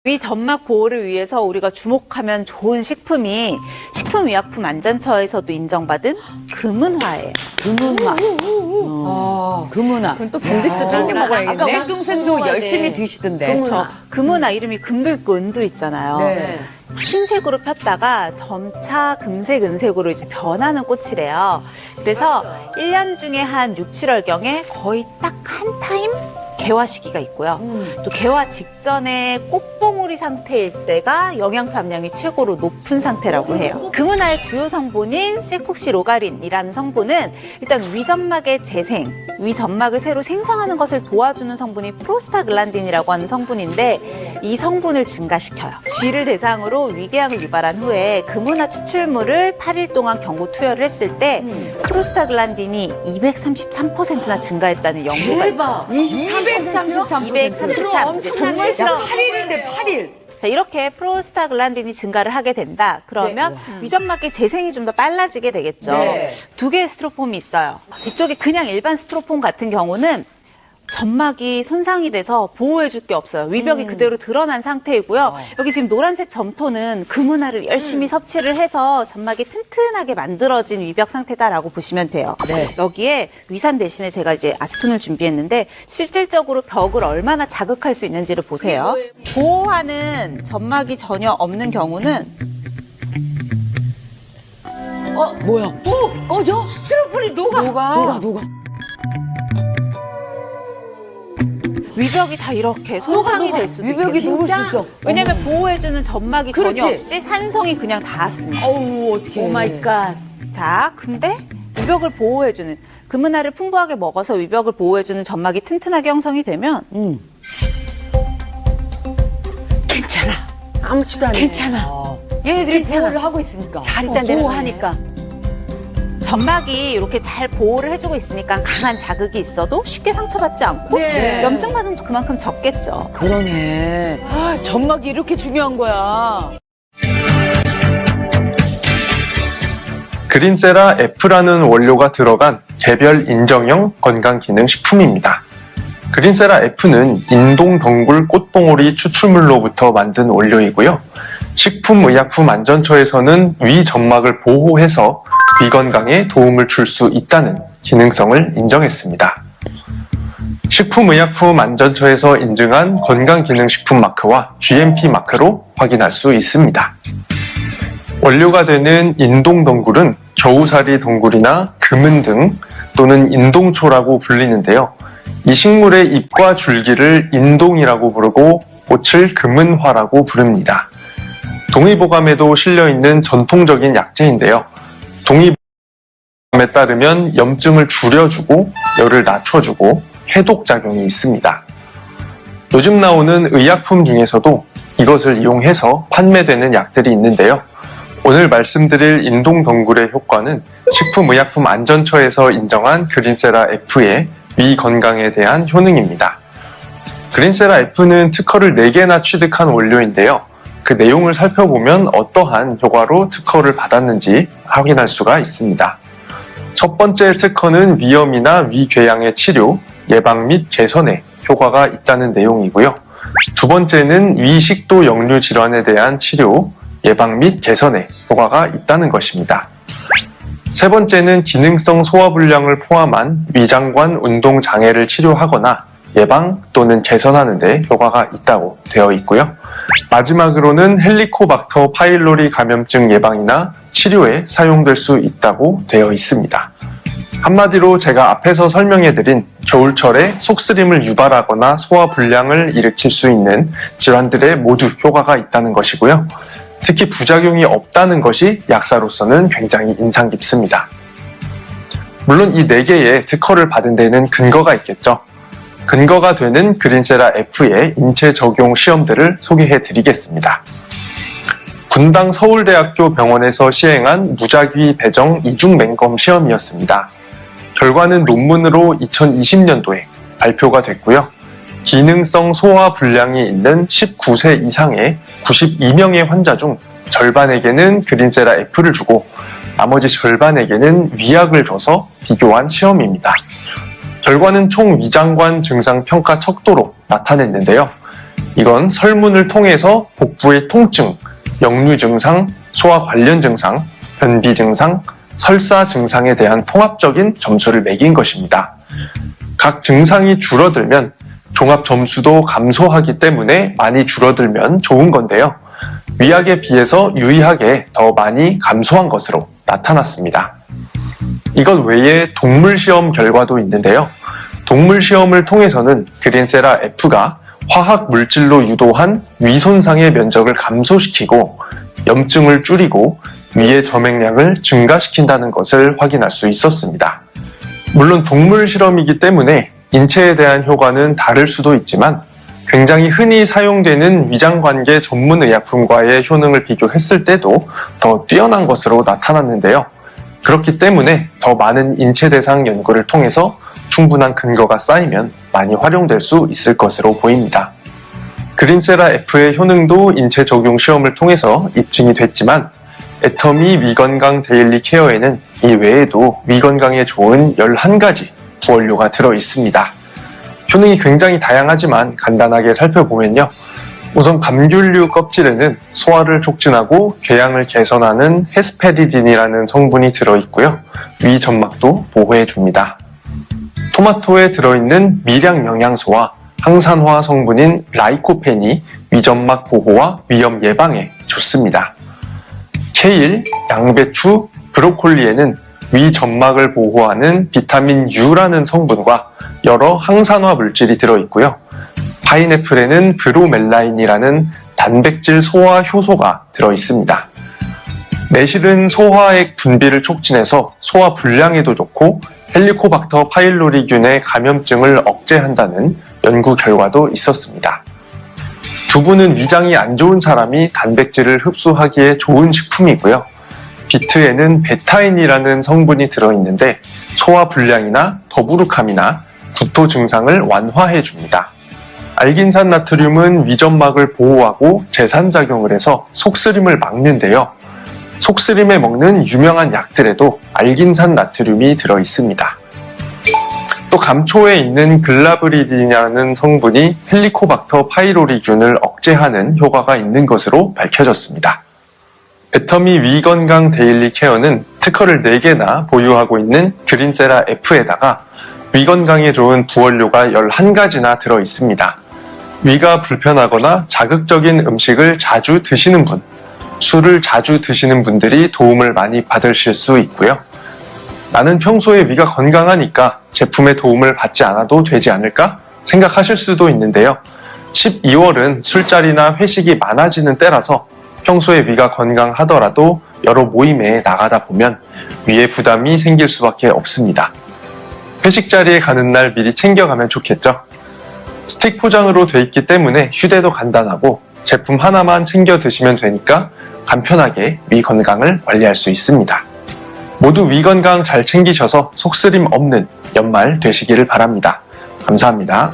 위 점막 보호를 위해서 우리가 주목하면 좋은 식품이 식품의약품안전처에서도 인정받은 금은화예요. 금은화. 금은화. 그건 또 반드시 또 챙겨 먹어야겠네. 아까 우리 동생도 열심히 드시던데. 그렇죠. 금은화 이름이 금도 있고 은도 있잖아요. 네. 흰색으로 폈다가 점차 금색, 은색으로 이제 변하는 꽃이래요. 그래서 1년 중에 한 6, 7월경에 거의 딱 한 타임 개화 시기가 있고요. 또 개화 직전에 꽃봉오리 상태일 때가 영양소 함량이 최고로 높은 상태라고 해요. 금은화의 주요 성분인 세콕시로가린이라는 성분은 일단 위점막의 재생, 위점막을 새로 생성하는 것을 도와주는 성분이 프로스타글란딘이라고 하는 성분인데 이 성분을 증가시켜요. 쥐를 대상으로 위궤양을 유발한 후에 금은화 추출물을 8일 동안 경구 투여를 했을 때 프로스타글란딘이 233%나 증가했다는 연구가 있어요. 233%. 233. 이제 동물 실험 8일인데 8일. 자, 이렇게 프로스타글란딘이 증가를 하게 된다. 그러면 위점막의 재생이 좀 더 빨라지게 되겠죠. 네. 두 개의 스티로폼이 있어요. 이쪽에 그냥 일반 스티로폼 같은 경우는 점막이 손상이 돼서 보호해줄 게 없어요. 위벽이 그대로 드러난 상태이고요. 여기 지금 노란색 점토는 금은화를 열심히 섭취를 해서 점막이 튼튼하게 만들어진 위벽 상태다라고 보시면 돼요. 네. 여기에 위산 대신에 제가 이제 아세톤을 준비했는데 실질적으로 벽을 얼마나 자극할 수 있는지를 보세요. 보호하는 점막이 전혀 없는 경우는 뭐야? 꺼져? 스티로폼이 녹아. 위벽이 다 이렇게 손상이 될 수도 위벽이 있겠죠. 녹을 수 있어. 왜냐면 보호해주는 점막이 그렇지. 전혀 없이 산성이 그냥 닿았으니까. 어우, 어떡해. 오 마이 갓. 자, 근데 위벽을 보호해주는 금은화를 풍부하게 먹어서 위벽을 보호해주는 점막이 튼튼하게 형성이 되면 괜찮아. 아무렇지도 않네. 괜찮아. 얘네들이 괜찮아. 보호를 하고 있으니까. 잘 일단 보호하니까. 점막이 이렇게 잘 보호를 해주고 있으니까 강한 자극이 있어도 쉽게 상처받지 않고 네. 염증 반응도 그만큼 적겠죠. 그러네. 점막이 이렇게 중요한 거야. 그린세라 F라는 원료가 들어간 개별 인정형 건강기능식품입니다. 그린세라 F는 인동덩굴 꽃봉오리 추출물로부터 만든 원료이고요. 식품의약품안전처에서는 위 점막을 보호해서 귀 건강에 도움을 줄 수 있다는 기능성을 인정했습니다. 식품의약품안전처에서 인증한 건강기능식품 마크와 GMP 마크로 확인할 수 있습니다. 원료가 되는 인동덩굴은 겨우살이 덩굴이나 금은등 또는 인동초라고 불리는데요. 이 식물의 잎과 줄기를 인동이라고 부르고 꽃을 금은화라고 부릅니다. 동의보감에도 실려있는 전통적인 약재인데요. 동의보감에 따르면 염증을 줄여주고 열을 낮춰주고 해독작용이 있습니다. 요즘 나오는 의약품 중에서도 이것을 이용해서 판매되는 약들이 있는데요. 오늘 말씀드릴 인동덩굴의 효과는 식품의약품안전처에서 인정한 그린세라 F의 위 건강에 대한 효능입니다. 그린세라 F는 특허를 4개나 취득한 원료인데요. 그 내용을 살펴보면 어떠한 효과로 특허를 받았는지 확인할 수가 있습니다. 첫 번째 특허는 위염이나 위궤양의 치료, 예방 및 개선에 효과가 있다는 내용이고요. 두 번째는 위식도 역류 질환에 대한 치료, 예방 및 개선에 효과가 있다는 것입니다. 세 번째는 기능성 소화불량을 포함한 위장관 운동 장애를 치료하거나 예방 또는 개선하는 데 효과가 있다고 되어 있고요. 마지막으로는 헬리코박터 파일로리 감염증 예방이나 치료에 사용될 수 있다고 되어 있습니다. 한마디로 제가 앞에서 설명해드린 겨울철에 속쓰림을 유발하거나 소화불량을 일으킬 수 있는 질환들에 모두 효과가 있다는 것이고요. 특히 부작용이 없다는 것이 약사로서는 굉장히 인상 깊습니다. 물론 이 4개의 특허를 받은 데는 근거가 있겠죠. 근거가 되는 그린세라 F의 인체 적용 시험들을 소개해 드리겠습니다. 분당 서울대학교 병원에서 시행한 무작위 배정 이중 맹검 시험이었습니다. 결과는 논문으로 2020년도에 발표가 됐고요. 기능성 소화 불량이 있는 19세 이상의 92명의 환자 중 절반에게는 그린세라 F를 주고 나머지 절반에게는 위약을 줘서 비교한 시험입니다. 결과는 총 위장관 증상 평가 척도로 나타냈는데요. 이건 설문을 통해서 복부의 통증, 역류 증상, 소화 관련 증상, 변비 증상, 설사 증상에 대한 통합적인 점수를 매긴 것입니다. 각 증상이 줄어들면 종합 점수도 감소하기 때문에 많이 줄어들면 좋은 건데요. 위약에 비해서 유의하게 더 많이 감소한 것으로 나타났습니다. 이것 외에 동물 시험 결과도 있는데요. 동물 시험을 통해서는 그린세라 F가 화학 물질로 유도한 위 손상의 면적을 감소시키고 염증을 줄이고 위의 점액량을 증가시킨다는 것을 확인할 수 있었습니다. 물론 동물 실험이기 때문에 인체에 대한 효과는 다를 수도 있지만 굉장히 흔히 사용되는 위장관계 전문 의약품과의 효능을 비교했을 때도 더 뛰어난 것으로 나타났는데요. 그렇기 때문에 더 많은 인체 대상 연구를 통해서 충분한 근거가 쌓이면 많이 활용될 수 있을 것으로 보입니다. 그린세라 F의 효능도 인체 적용 시험을 통해서 입증이 됐지만 애터미 위건강 데일리 케어에는 이 외에도 위건강에 좋은 11가지 부원료가 들어 있습니다. 효능이 굉장히 다양하지만 간단하게 살펴보면요. 우선 감귤류 껍질에는 소화를 촉진하고 궤양을 개선하는 헤스페리딘이라는 성분이 들어있고요. 위 점막도 보호해줍니다. 토마토에 들어있는 미량 영양소와 항산화 성분인 라이코펜이 위점막 보호와 위염 예방에 좋습니다. 케일, 양배추, 브로콜리에는 위점막을 보호하는 비타민 U라는 성분과 여러 항산화 물질이 들어있고요. 파인애플에는 브로멜라인이라는 단백질 소화 효소가 들어있습니다. 매실은 소화액 분비를 촉진해서 소화 불량에도 좋고 헬리코박터 파일로리균의 감염증을 억제한다는 연구 결과도 있었습니다. 두부는 위장이 안 좋은 사람이 단백질을 흡수하기에 좋은 식품이고요. 비트에는 베타인이라는 성분이 들어있는데 소화 불량이나 더부룩함이나 구토 증상을 완화해 줍니다. 알긴산 나트륨은 위점막을 보호하고 제산작용을 해서 속쓰림을 막는데요. 속쓰림에 먹는 유명한 약들에도 알긴산 나트륨이 들어 있습니다. 또 감초에 있는 글라브리딘이라는 성분이 헬리코박터 파이로리균을 억제하는 효과가 있는 것으로 밝혀졌습니다. 애터미 위건강 데일리 케어는 특허를 4개나 보유하고 있는 그린세라 F에다가 위건강에 좋은 부원료가 11가지나 들어 있습니다. 위가 불편하거나 자극적인 음식을 자주 드시는 분, 술을 자주 드시는 분들이 도움을 많이 받으실 수 있고요. 나는 평소에 위가 건강하니까 제품의 도움을 받지 않아도 되지 않을까 생각하실 수도 있는데요. 12월은 술자리나 회식이 많아지는 때라서 평소에 위가 건강하더라도 여러 모임에 나가다 보면 위에 부담이 생길 수밖에 없습니다. 회식 자리에 가는 날 미리 챙겨가면 좋겠죠? 스틱 포장으로 돼 있기 때문에 휴대도 간단하고 제품 하나만 챙겨 드시면 되니까 간편하게 위 건강을 관리할 수 있습니다. 모두 위 건강 잘 챙기셔서 속쓰림 없는 연말 되시기를 바랍니다. 감사합니다.